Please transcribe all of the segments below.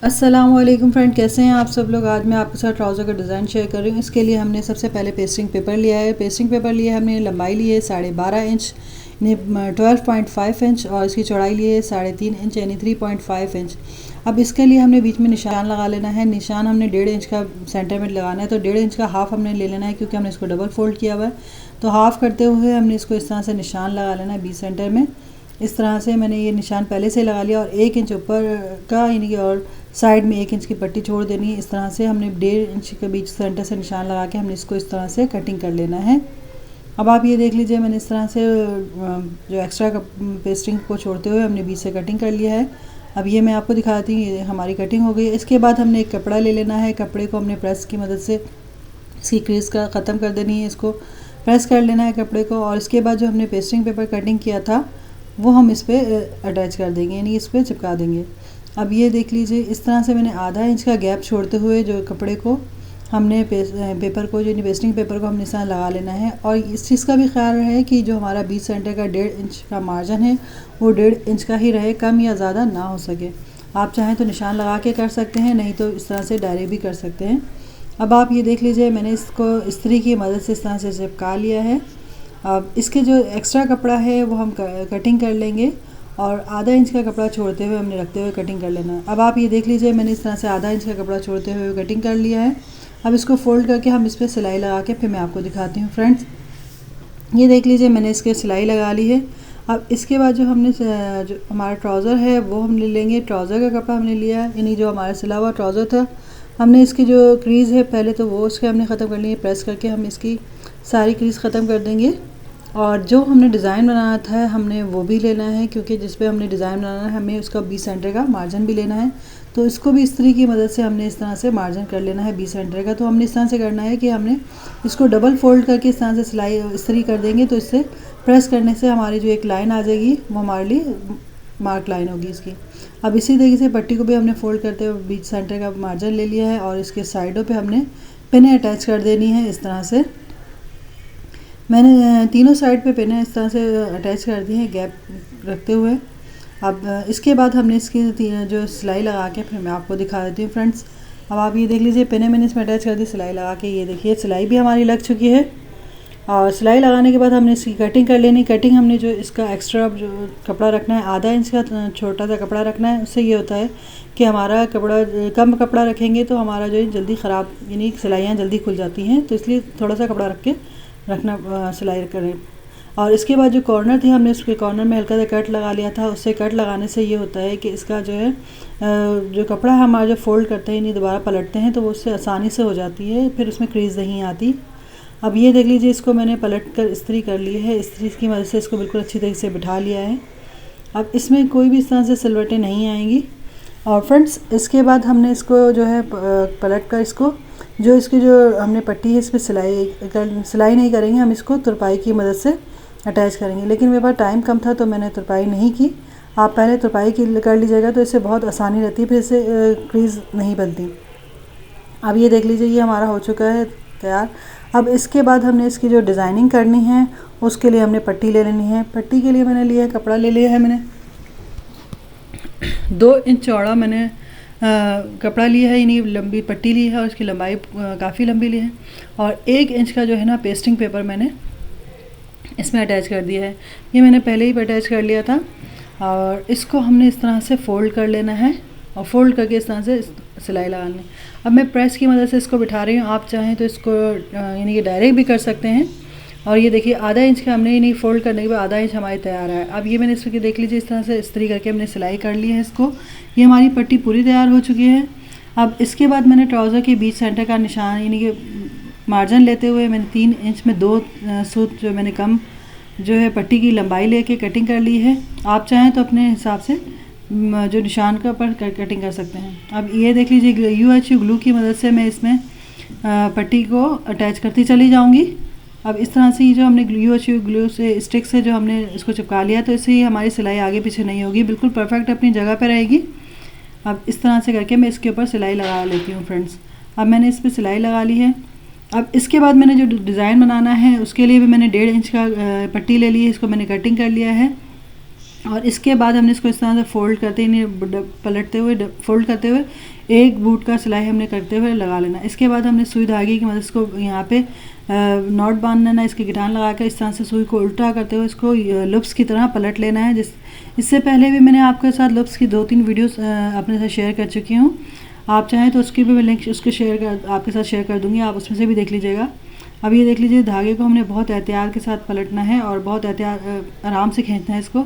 अस्सलामुअलैकुम फ्रेंड, कैसे हैं आप सब लोग। आज मैं आपके साथ ट्राउज़र का डिज़ाइन शेयर कर रही हूँ। इसके लिए हमने सबसे पहले पेस्टिंग पेपर लिया है। पेस्टिंग पेपर लिए हमने लंबाई ली है 12.5 इंच यानी 12.5 इंच और इसकी चौड़ाई ली है 3.5 इंच यानी 3.5 इंच। अब इसके लिए हमने बीच में निशान लगा लेना है। निशान हमने 1.5 इंच का सेंटर में लगाना है, तो 1.5 इंच का हाफ़ हमने ले लेना है क्योंकि हमने इसको डबल फोल्ड किया हुआ है। तो हाफ़ करते हुए हमने इसको इस तरह से निशान लगा लेना है बीच सेंटर में। इस तरह से मैंने ये निशान पहले से लगा लिया और 1 इंच ऊपर का यानी कि और साइड में 1 इंच की पट्टी छोड़ देनी है। इस तरह से हमने 1.5 इंच के बीच सेंटर से निशान लगा के हमने इसको इस तरह से कटिंग कर लेना है। अब आप ये देख लीजिए, मैंने इस तरह से जो एक्स्ट्रा पेस्टिंग को छोड़ते हुए हमने बीच से कटिंग कर लिया है। अब ये मैं आपको दिखाती हूँ, ये हमारी कटिंग हो गई है। इसके बाद हमने एक कपड़ा ले लेना है। कपड़े को हमने प्रेस की मदद से इसकी क्रीज का ख़त्म कर देनी है। इसको प्रेस कर लेना है कपड़े को और इसके बाद जो हमने पेस्टिंग पेपर कटिंग किया था वो हम इस पर अटैच कर देंगे यानी इस पर चिपका देंगे। अब ये देख लीजिए, इस तरह से मैंने आधा इंच का गैप छोड़ते हुए जो कपड़े को हमने पेपर को जो पेस्टिंग पेपर को हमने इस तरह लगा लेना है। और इस चीज़ का भी ख्याल रहे कि जो हमारा बीच सेंटर का 1.5 इंच का मार्जिन है वो 1.5 इंच का ही रहे, कम या ज़्यादा ना हो सके। आप चाहें तो निशान लगा के कर सकते हैं, नहीं तो इस तरह से डायरेक्ट भी कर सकते हैं। अब आप ये देख लीजिए, मैंने इसको इस्त्री की मदद से इस तरह से चिपका लिया है। अब इसके जो एक्स्ट्रा कपड़ा है वो हम कटिंग कर लेंगे और आधा इंच का कपड़ा छोड़ते हुए हमने रखते हुए कटिंग कर लेना है। अब आप ये देख लीजिए, मैंने इस तरह से आधा इंच का कपड़ा छोड़ते हुए कटिंग कर लिया है। अब इसको फोल्ड करके हम इस पर सिलाई लगा के फिर मैं आपको दिखाती हूँ। फ्रेंड्स, ये देख लीजिए, मैंने इसके सिलाई लगा ली है। अब इसके बाद जो हमने जो हमारा ट्राउज़र है वो हम ले लेंगे। ट्राउज़र का कपड़ा हमने लिया है, यानी जो हमारा सिला हुआ ट्राउज़र था हमने इसकी जो क्रीज़ है पहले तो वो उसके हमने ख़त्म कर ली है। प्रेस करके हम इसकी सारी क्रीज़ ख़त्म कर देंगे और जो हमने डिज़ाइन बनाना था हमने वो भी लेना है, क्योंकि जिस पे हमने डिज़ाइन बनाना है हमें उसका बीच सेंटर का मार्जिन भी लेना है। तो इसको भी इस्त्री की मदद से हमने इस तरह से मार्जिन कर लेना है बीच सेंटर का। तो हमने इस तरह से करना है कि हमने इसको डबल फोल्ड करके इस तरह से सिलाई इस्त्री कर देंगे, तो इससे प्रेस करने से हमारी जो एक लाइन आ जाएगी वो हमारे लिए मार्क लाइन होगी इसकी। अब इसी तरीके से पट्टी को भी हमने फोल्ड करते हुए बीच सेंटर का मार्जिन ले लिया है और इसके साइडों पे हमने पिनें अटैच कर देनी है। इस तरह से मैंने तीनों साइड पे पिनें इस तरह से अटैच कर दी हैं गैप रखते हुए। अब इसके बाद हमने इसकी जो सिलाई लगा के फिर मैं आपको दिखा देती हूँ। फ्रेंड्स, अब आप ये देख लीजिए, पिनें मैंने इसमें अटैच कर दी सिलाई लगा के। ये देखिए, सिलाई भी हमारी लग चुकी है और सिलाई लगाने के बाद हमने इसकी कटिंग कर लेनी। कटिंग हमने जो इसका एक्स्ट्रा जो कपड़ा रखना है आधा इंच का छोटा सा कपड़ा रखना है। उससे ये होता है कि हमारा कपड़ा कम कपड़ा रखेंगे तो हमारा जो है जल्दी ख़राब यानी सिलाइयाँ जल्दी खुल जाती हैं, तो इसलिए थोड़ा सा कपड़ा रख के रखना सिलाई करें। और इसके बाद जो कॉर्नर थे हमने उसके कॉर्नर में हल्का सा कट लगा लिया था। उससे कट लगाने से ये होता है कि इसका जो है जो कपड़ा हमारा जो फोल्ड करते हैं नहीं दोबारा पलटते हैं तो वो उससे आसानी से हो जाती है, फिर उसमें क्रीज नहीं आती। अब ये देख लीजिए, इसको मैंने पलट कर इस्त्री कर ली है। इस्त्री की मदद से इसको बिल्कुल अच्छी तरीके से बिठा लिया है। अब इसमें कोई भी इस तरह से सिलवटें नहीं आएंगी। और फ्रेंड्स, इसके बाद हमने इसको जो है पलट कर इसको जो इसकी जो हमने पट्टी है इस पर सिलाई नहीं करेंगे, हम इसको तुरपाई की मदद से अटैच करेंगे। लेकिन मेरे पास टाइम कम था तो मैंने तुरपाई नहीं की। आप पहले तुरपाई की कर लीजिएगा तो इससे बहुत आसानी रहती है, फिर इससे क्रीज़ नहीं बनती। अब ये देख लीजिए, ये हमारा हो चुका है तैयार। अब इसके बाद हमने इसकी जो डिज़ाइनिंग करनी है उसके लिए हमने पट्टी ले लेनी है। पट्टी के लिए मैंने लिया है कपड़ा ले लिया है, मैंने 2 इंच चौड़ा मैंने कपड़ा लिया है, यानी लंबी पट्टी ली है और इसकी लंबाई काफ़ी लंबी ली है। और 1 इंच का जो है ना पेस्टिंग पेपर मैंने इसमें अटैच कर दिया है। ये मैंने पहले ही अटैच कर लिया था और इसको हमने इस तरह से फ़ोल्ड कर लेना है और फोल्ड करके इस तरह से सिलाई लगानी। अब मैं प्रेस की मदद से इसको बिठा रही हूँ, आप चाहें तो इसको यानी कि डायरेक्ट भी कर सकते हैं। और ये देखिए, आधा इंच का हमने यानी फोल्ड करने के बाद आधा इंच हमारी तैयार है। अब ये मैंने इसको देख लीजिए, इस तरह से इस्त्री करके हमने सिलाई कर ली है इसको। ये हमारी पट्टी पूरी तैयार हो चुकी है। अब इसके बाद मैंने ट्राउज़र के बीच सेंटर का निशान यानी कि मार्जिन लेते हुए मैंने 3 इंच में 2 सूत जो मैंने कम जो है पट्टी की लंबाई लेके कटिंग कर ली है। आप चाहें तो अपने हिसाब से जो निशान का पर कटिंग कर सकते हैं। अब ये देख लीजिए, UHU ग्लू की मदद से मैं इसमें पट्टी को अटैच करती चली जाऊंगी। अब इस तरह से जो हमने UHU ग्लू से स्टिक से जो हमने इसको चिपका लिया तो इससे ही हमारी सिलाई आगे पीछे नहीं होगी, बिल्कुल परफेक्ट अपनी जगह पर रहेगी। अब इस तरह से करके मैं इसके ऊपर सिलाई लगा लेती हूँ। फ्रेंड्स, अब मैंने इस पर सिलाई लगा ली है। अब इसके बाद मैंने जो डिज़ाइन बनाना है उसके लिए भी मैंने 1.5 इंच का पट्टी ले ली है, इसको मैंने कटिंग कर लिया है। और इसके बाद हमने इसको इस तरह से फोल्ड करते ही पलटते हुए फोल्ड करते हुए एक बूट का सिलाई हमने करते हुए लगा लेना। इसके बाद हमने सुई धागे की मदद से यहाँ पे नॉट बांध लेना, इसके गिटान लगा कर इस तरह से सुई को उल्टा करते हुए इसको लुप्स की तरह पलट लेना है। इससे पहले भी मैंने आपके साथ लुप्स की 2-3 वीडियोस अपने साथ शेयर कर चुकी हूँ। आप चाहें तो उसकी भी मैं लिंक आपके साथ शेयर कर दूँगी, आप उसमें से भी देख लीजिएगा। अब ये देख लीजिए, धागे को हमने बहुत एहतियात के साथ पलटना है और बहुत आराम से खींचना है इसको,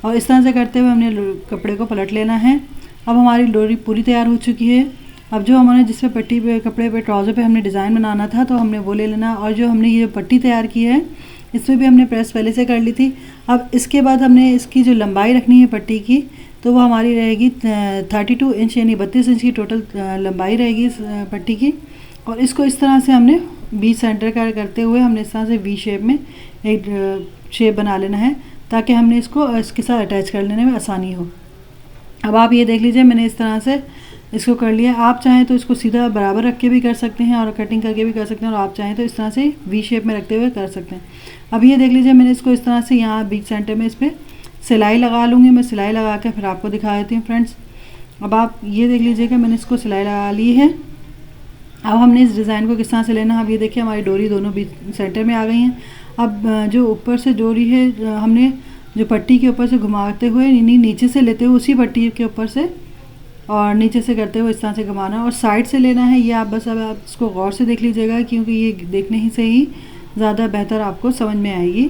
और इस तरह से करते हुए हमने कपड़े को पलट लेना है। अब हमारी डोरी पूरी तैयार हो चुकी है। अब जो हमारे जिस पे पट्टी पे कपड़े पे ट्राउज़र पे हमने डिज़ाइन बनाना था तो हमने वो ले लेना, और जो हमने ये पट्टी तैयार की है इस पर भी हमने प्रेस पहले से कर ली थी। अब इसके बाद हमने इसकी जो लंबाई रखनी है पट्टी की, तो वो हमारी रहेगी 32 इंच, यानी 32 इंच की टोटल लंबाई रहेगी इस पट्टी की। और इसको इस तरह से हमने बीच सेंटर का करते हुए हमने इस तरह से वी शेप में एक शेप बना लेना है, ताकि हमने इसको इसके साथ अटैच कर लेने में आसानी हो। अब आप ये देख लीजिए, मैंने इस तरह से इसको कर लिया। आप चाहें तो इसको सीधा बराबर रख के भी कर सकते हैं और कटिंग करके भी कर सकते हैं, और आप चाहें तो इस तरह से वी शेप में रखते हुए कर सकते हैं। अब ये देख लीजिए, मैंने इसको इस तरह से यहाँ बीच सेंटर में इस पर सिलाई लगा लूँगी। मैं सिलाई लगा के फिर आपको दिखा देती हूँ फ्रेंड्स। अब आप ये देख लीजिएगा, मैंने इसको सिलाई लगा ली है। अब हमने इस डिज़ाइन को किस तरह से लेना है, अब ये देखिए हमारी डोरी दोनों बीच सेंटर में आ गई हैं। अब जो ऊपर से डोरी है हमने जो पट्टी के ऊपर से घुमाते हुए नीचे से लेते हुए उसी पट्टी के ऊपर से और नीचे से करते हुए इस तरह से घुमाना, और साइड से लेना है। ये आप बस अब आप इसको गौर से देख लीजिएगा, क्योंकि ये देखने ही से ही ज़्यादा बेहतर आपको समझ में आएगी।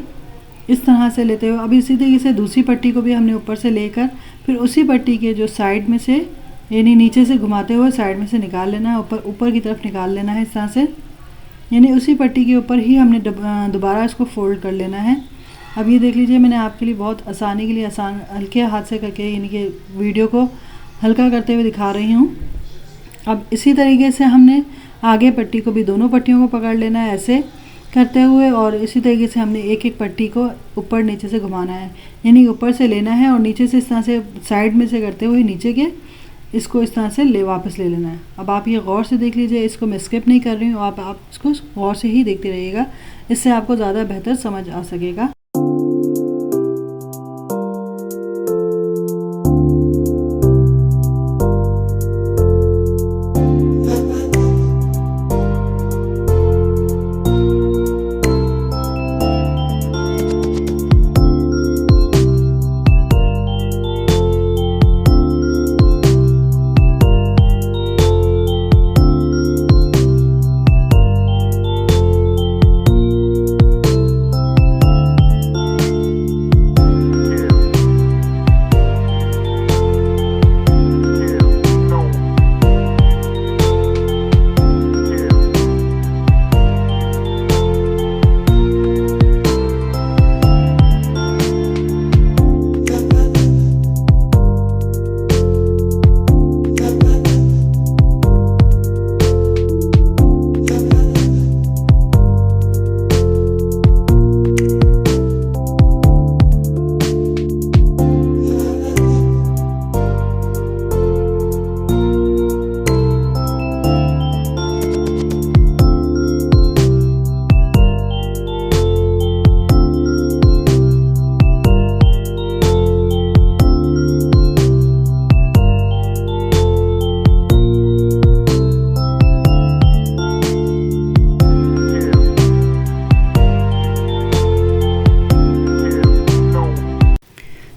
इस तरह से लेते हुए अब इसी तरीके से दूसरी पट्टी को भी हमने ऊपर से लेकर फिर उसी पट्टी के जो साइड में से यानी नीचे से घुमाते हुए साइड में से निकाल लेना है, ऊपर की तरफ निकाल लेना है इस तरह से, यानी उसी पट्टी के ऊपर ही हमने दोबारा इसको फोल्ड कर लेना है। अब ये देख लीजिए, मैंने आपके लिए बहुत आसानी के लिए हल्के हाथ से करके यानी कि वीडियो को हल्का करते हुए दिखा रही हूँ। अब इसी तरीके से हमने आगे पट्टी को भी दोनों पट्टियों को पकड़ लेना है ऐसे करते हुए, और इसी तरीके से हमने एक एक पट्टी को ऊपर नीचे से घुमाना है, यानी ऊपर से लेना है और नीचे से इस तरह से साइड में से करते हुए नीचे के इसको इस तरह से वापस ले लेना है। अब आप ये गौर से देख लीजिए, इसको मैं स्किप नहीं कर रही हूँ, आप इसको गौर से ही देखते रहिएगा, इससे आपको ज़्यादा बेहतर समझ आ सकेगा।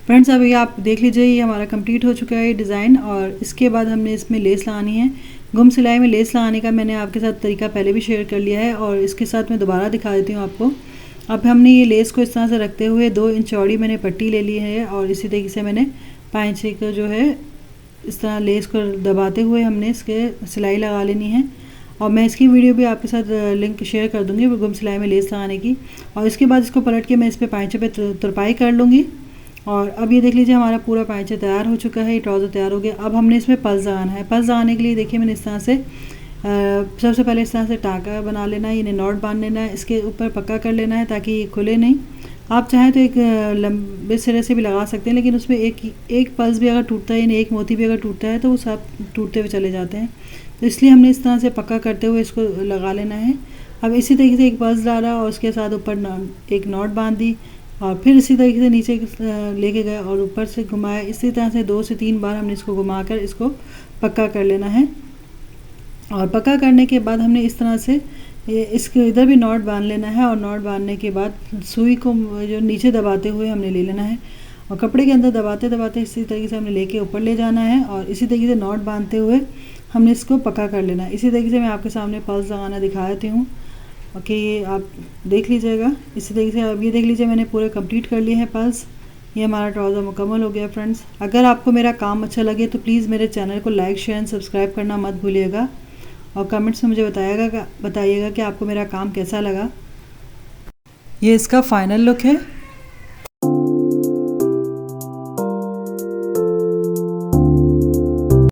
फ्रेंड्स अभी आप देख लीजिए, ये हमारा कंप्लीट हो चुका है डिज़ाइन, और इसके बाद हमने इसमें लेस लगानी है। गुम सिलाई में लेस लगाने का मैंने आपके साथ तरीका पहले भी शेयर कर लिया है, और इसके साथ मैं दोबारा दिखा देती हूँ आपको। अब हमने ये लेस को इस तरह से रखते हुए 2 इंच चौड़ी मैंने पट्टी ले ली है, और इसी तरीके से मैंने 5 इंच का जो है इस तरह लेस को दबाते हुए हमने इसके सिलाई लगा लेनी है। और मैं इसकी वीडियो भी आपके साथ लिंक शेयर कर दूँगी गुम सिलाई में लेस लगाने की। और इसके बाद इसको पलट के मैं इस पर पाइचे पे तुरपाई कर लूँगी। और अब ये देख लीजिए, हमारा पूरा पाइचा तैयार हो चुका है, ये ट्राउज़र तैयार हो गया। अब हमने इसमें पल्स लगाना है। पल्स लगाने के लिए देखिए मैंने इस तरह से सबसे पहले इस तरह से टाँका बना लेना है, यानी नॉट बांध लेना है, इसके ऊपर पक्का कर लेना है ताकि ये खुले नहीं। आप चाहें तो एक लंबे सिरे से भी लगा सकते हैं, लेकिन उसमें एक पल्स भी अगर टूटता है यानी एक मोती भी अगर टूटता है तो वो सब टूटते हुए चले जाते हैं, तो इसलिए हमने इस तरह से पक्का करते हुए इसको लगा लेना है। अब इसी तरीके से एक पल्स डाला और उसके साथ ऊपर एक नॉट बांध दी। और फिर इसी तरीके से नीचे लेके गए और ऊपर से घुमाया। इसी तरह से 2 से 3 बार हमने इसको घुमाकर इसको पक्का कर लेना है। और पक्का करने के बाद हमने इस तरह से इसके इधर भी नॉट बांध लेना है और नॉट बांधने के बाद सुई को जो नीचे दबाते हुए हमने ले लेना है और कपड़े के अंदर दबाते दबाते इसी तरीके से हमने लेके ऊपर ले जाना है और इसी तरीके से नॉट बांधते हुए हमने इसको पक्का कर लेना है। इसी तरीके से मैं आपके सामने पल्स लगाना दिखा देती हूँ। ओके, ये आप देख लीजिएगा। इसी तरीके से अब ये देख लीजिए मैंने पूरे कंप्लीट कर लिए हैं पल्स। ये हमारा ट्राउज़र मुकम्मल हो गया फ्रेंड्स। अगर आपको मेरा काम अच्छा लगे तो प्लीज़ मेरे चैनल को लाइक शेयर एंड सब्सक्राइब करना मत भूलिएगा और कमेंट्स में मुझे बताइएगा कि आपको मेरा काम कैसा लगा। ये इसका फाइनल लुक है।